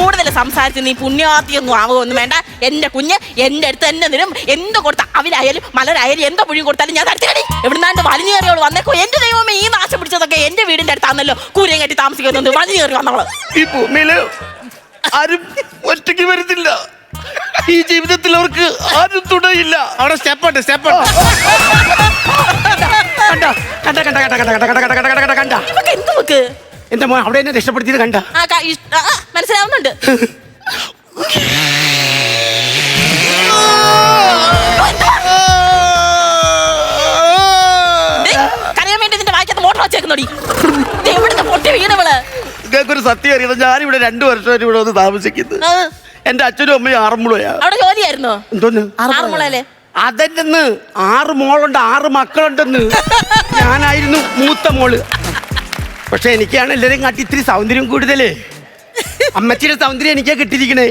കൂടുതൽ സംസാരിച്ച് നീ പുണ്യാത്തിയൊന്നും ആവുകയൊന്നും വേണ്ട. എന്റെ കുഞ്ഞ് എന്റെ അടുത്ത് തന്നെ നിരും. എന്ത് കൊടുത്ത അവിലായാലും മലരായാലും എന്തോ പുഴും കൊടുത്താലും ഞാൻ തരത്തില്ലടി. എവിടുന്നാണ്ട് വലിഞ്ഞു കയറിയോളൂ വന്നേക്കോ. എന്റെ ദൈവമേ, ഈ നാശം പിടിച്ചതൊക്കെ എന്റെ വീടിന്റെ അടുത്താണല്ലോ. കൂരയും കെട്ടി താമസിക്കുന്നത് വലിഞ്ഞു കയറി വന്നവള്. ഈ ഭൂമിയില് ആരും ഒറ്റയ്ക്ക് വരുന്നില്ല. ഈ ജീവിതത്തിൽ അവർക്ക് ആരും തുണയില്ല. അവിടെ സ്റ്റെപ്പുണ്ട്. എന്റെ മോൻ അവിടെ എന്നെ രക്ഷപ്പെടുത്തിയത് കണ്ട മനസ്സിലാവുന്നുണ്ട്. കറിയാൻ വേണ്ടി നിന്റെ വായിക്കത്ത് മോട്ടർ വെച്ചേക്കുന്നോടി. എവിടുന്ന് പൊട്ടി വീണവള്. നിങ്ങൾക്കൊരു സത്യം അറിയണം, ഞാനിവിടെ 2 വർഷമായിട്ട് ഇവിടെ വന്ന് താമസിക്കുന്നത്. എന്റെ അച്ഛനും അമ്മയും ആറന്മുളയാ. അവിടെ ജോലിയായിരുന്നോ? എന്തോന്ന് ആറന്മുളയിലെ? അതെന്ന് 6 മോളുണ്ട്, 6 മക്കളുണ്ടെന്ന്. ഞാനായിരുന്നു മൂത്ത മോള്. പക്ഷെ എനിക്കാണ് എല്ലാവരും കാട്ടി ഇത്തിരി സൗന്ദര്യം കൂടുതലേ. അമ്മച്ചിയുടെ സൗന്ദര്യം എനിക്കാ കിട്ടിയിരിക്കണേ.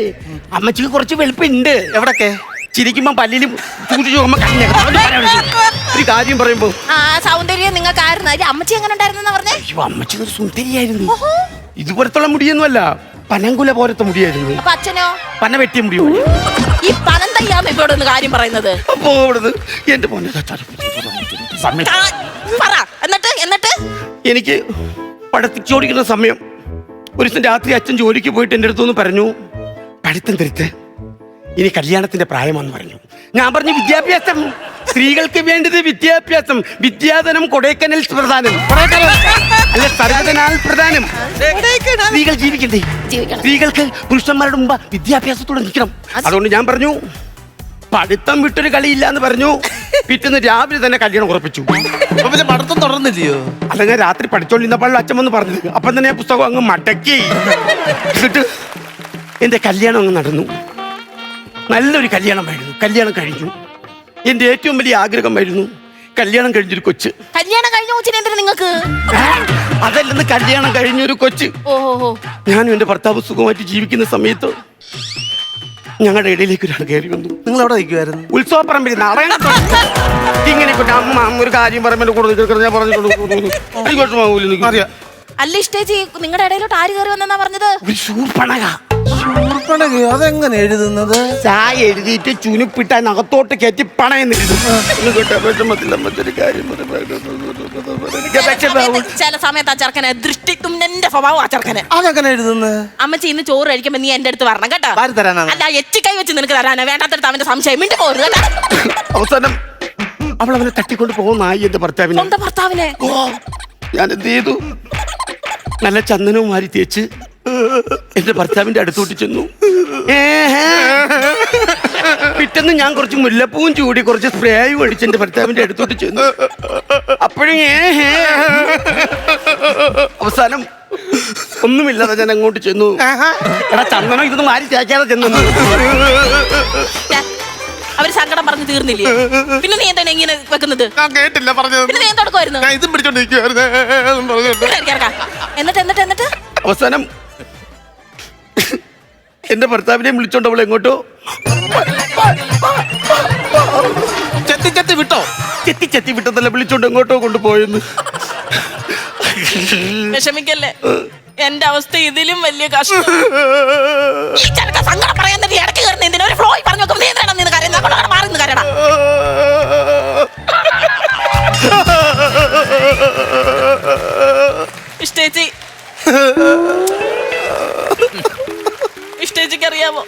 അമ്മച്ചിക്ക് കുറച്ച് വെളുപ്പുണ്ട്. എവിടൊക്കെ ചിരിക്കുമ്പോ പല്ലിലും ഒരു കാര്യം പറയുമ്പോ സൗന്ദര്യം നിങ്ങൾക്കായിരുന്നു. അമ്മച്ചി എങ്ങനെ ഉണ്ടായിരുന്നു പറഞ്ഞേ? അമ്മച്ചി ഒരു സുന്ദരിയായിരുന്നു. ഇതുപോലത്തുള്ള മുടിയൊന്നുമല്ല, പനങ്കുല പോലത്തെ മുടിയായിരുന്നു. അപ്പൊ അച്ഛനോ? പന വെട്ടിയ മുടിയോ. ഈ പനം തയ്യാന്ന് ഇവിടെ ഒന്ന് കാര്യം പറയുന്നത്. അപ്പോ എന്റെ മോനെ എന്നിട്ട് എനിക്ക് പഠിച്ചോടിക്കുന്ന സമയം ഒരു ദിവസം രാത്രി അച്ഛൻ ജോലിക്ക് പോയിട്ട് എൻ്റെ അടുത്തൊന്ന് പറഞ്ഞു, പഠിത്തം തിരുത്ത്, ഇനി കല്യാണത്തിന്റെ പ്രായമാണെന്ന് പറഞ്ഞു. ഞാൻ പറഞ്ഞു വിദ്യാഭ്യാസം, സ്ത്രീകൾക്ക് വേണ്ടത് വിദ്യാഭ്യാസം. വിദ്യാധനം കൊടൈക്കനൽ പ്രധാനം, അല്ല സർവ്വധനാൽ പ്രധാനം. സ്ത്രീകൾ ജീവിക്കണ്ടേ? സ്ത്രീകൾക്ക് പുരുഷന്മാരുടെ മുമ്പ് വിദ്യാഭ്യാസത്തോടെ നിൽക്കണം. അതുകൊണ്ട് ഞാൻ പറഞ്ഞു പഠിത്തം വിട്ടൊരു കളിയില്ല എന്ന് പറഞ്ഞു. പിറ്റേന്ന് രാവിലെ തന്നെ കല്യാണം ഉറപ്പിച്ചു. പഠിത്തം തുടർന്നില്ലയോ? അല്ല, ഞാൻ രാത്രി പഠിച്ചോണ്ടിരുന്നപ്പോൾ അച്ഛൻ വന്ന് പറഞ്ഞത്. അപ്പം തന്നെ ഞാൻ പുസ്തകം അങ്ങ് മടക്കി. എന്നിട്ട് എന്റെ കല്യാണം അങ്ങ് നടന്നു. നല്ലൊരു കല്യാണമായിരുന്നു. കല്യാണം കഴിഞ്ഞു. എന്റെ ഏറ്റവും വലിയ ആഗ്രഹമായിരുന്നു കല്യാണം കഴിഞ്ഞൊരു കൊച്ച്. കല്യാണം കഴിഞ്ഞ കൊച്ചിനെ എന്തിനാ നിങ്ങൾക്ക്? അതല്ലെന്ന്, കല്യാണം കഴിഞ്ഞൊരു കൊച്ച്. ഞാനും എന്റെ ഭർത്താവ് സുഖമായിട്ട് ജീവിക്കുന്ന സമയത്ത് ഞങ്ങളുടെ ഇടയിലേക്ക് ഒരാൾ കയറി വന്നു. നിങ്ങൾ എവിടെ നിൽക്കുമായിരുന്നു? ഉത്സവപ്പറമ്പിൽ നാടകം ഇങ്ങനെ അമ്മ ഒരു കാര്യം പറയുമ്പോൾ കൂടുതൽ ഞാൻ പറഞ്ഞു. അല്ല ഇഷ്ടേച്ചി, നിങ്ങളുടെ ഇടയിലോട്ട് ആര് കയറി വന്നാ പറഞ്ഞത്? ഒരു ശൂർപ്പണക. അതെങ്ങനെ എഴുതുന്നത്? ചായ എഴുതിയിട്ട് ചുനുപ്പിട്ട് അതിനകത്തോട്ട് കയറ്റി പണയെന്നെഴുതും. ചില സമയത്ത് ആ ചെറുക്കനെ ദൃഷ്ടിത്തുമ്ന്റെ സ്വഭാവം. ആ ചെറുക്കനെ അതെങ്ങനെ എഴുതുന്നത്? അമ്മച്ചി ഇന്ന് ചോറ് കഴിക്കുമ്പോ നീ എന്റെ അടുത്ത് വരണം കേട്ടോ. അല്ല, എച്ചിക്കൈ വെച്ച് നിനക്ക് തരാനോ വേണ്ടാത്തടുത്ത് അവന്റെ സംശയം മിണ്ടി പോരുത് കേട്ടോ. അവസാനം അവൾ അവനെ തട്ടിക്കൊണ്ട് പോകുന്നായി എന്റെ ഭർത്താവിനെ. സ്വന്തം ഭർത്താവിനെ ഞാൻ എന്ത് ചെയ്തു? നല്ല ചന്ദനവും മാരി തേച്ച് എന്റെ ഭർത്താവിന്റെ അടുത്തോട്ട് ചെന്നു. പിറ്റേന്ന് ഞാൻ കുറച്ച് മുല്ലപ്പൂവും ചൂടി കുറച്ച് സ്പ്രേയും അടിച്ച് എന്റെ ഭർത്താവിന്റെ അടുത്തോട്ട് ചെന്നു. അപ്പോഴും അവസാനം ഒന്നുമില്ലാതെ ഞാൻ അങ്ങോട്ട് ചെന്നു. എടാ ചന്ദനം ഇതൊന്നും മാരി തേക്കാതെ ചെന്നു. അവര് സങ്കടം പറഞ്ഞു തീർന്നില്ലേ? പിന്നെ നീ എന്താണ് ഇങ്ങനെ വെക്കുന്നത്? ഞാൻ കേട്ടില്ല പറഞ്ഞത്. പിന്നെ നീ എന്തൊടുക്കുമായിരുന്നു? ഇതും പിടിച്ചോണ്ടിരിക്കുവായിരുന്നു. എന്നിട്ട് അവസാനം എന്റെ ഭർത്താവിനെ വിളിച്ചോണ്ട് അവൾ എങ്ങോട്ടോ ചെത്തി വിട്ടോ? ചെത്തി വിട്ടതല്ല, വിളിച്ചോണ്ട് എങ്ങോട്ടോ കൊണ്ടുപോയെന്ന്. വിഷമിക്കല്ലേ, എന്റെ അവസ്ഥ ഇതിലും വലിയ കഷ്ടം. ഈ ചെറുക്ക സങ്കടം പറയാൻ തന്നെ ഇടയ്ക്ക് കയറുന്ന എന്തിനാ? ഒരു ഫ്ലോയിൽ പറഞ്ഞു നോക്കും. നീ എന്തിനാണ് നിന്ന് കരയുന്നത്? മാറി നിന്ന് കരയടാ. ഇഷ്ടേച്ചിക്ക് അറിയാമോ,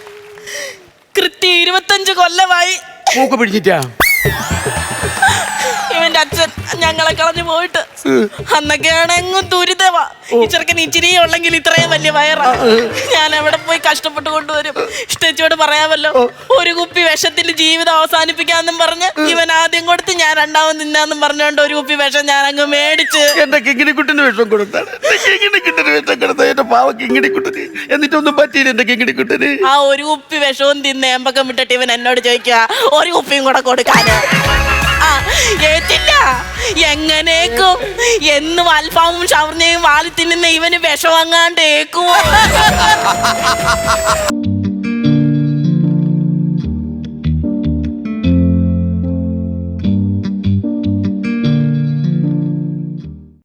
കൃത്യം 25 കൊല്ലമായി മൂക്ക് പിടിച്ചിട്ടാ ഇവന്റെ അച്ഛൻ ഞങ്ങളെ കളഞ്ഞു പോയിട്ട്. അന്നൊക്കെയാണ് എങ്ങും ദുരിതമാ. ഈ ചെറുക്കൻ ഇച്ചിരി ഉള്ളെങ്കിൽ ഇത്രയും വലിയ വയറാ. ഞാൻ എവിടെ പോയി കഷ്ടപ്പെട്ട് കൊണ്ടുവരും? ഇഷ്ടേച്ചിയോട് പറയാമല്ലോ, ഒരു കുപ്പി വിഷത്തിൽ ജീവിതം അവസാനിപ്പിക്കാന്നും പറഞ്ഞ് ഇവൻ ആദ്യം കൊടുത്ത് ഞാൻ രണ്ടാമത് തിന്നാന്നും പറഞ്ഞോണ്ട് ഒരു കുപ്പി വിഷം ഞാൻ അങ്ങ് മേടിച്ച് എന്റെ കിങ്ങിണിക്കുട്ടിന് വിഷം കൊടുത്താണ്. വിഷം കൊടുത്ത എന്റെ പാവ കിങ്ങിണിക്കുട്ടന് എന്നിട്ടൊന്നും പറ്റിയില്ല എന്റെ കിങ്ങിണിക്കുട്ടന്. ആ ഒരു കുപ്പി വിഷവും തിന്ന് എമ്പക്കം വിട്ടിട്ട് ഇവൻ എന്നോട് ചോദിക്കുക ഒരു കുപ്പിയും കൂടെ കൊടുക്കാന്. ഏറ്റില്ല. എങ്ങനേക്കും എന്നും അൽഫാമും ഷവർമ്മയും വാലി തിന്നുന്ന ഇവന് വിഷം വാങ്ങാണ്ടേക്കുമോ?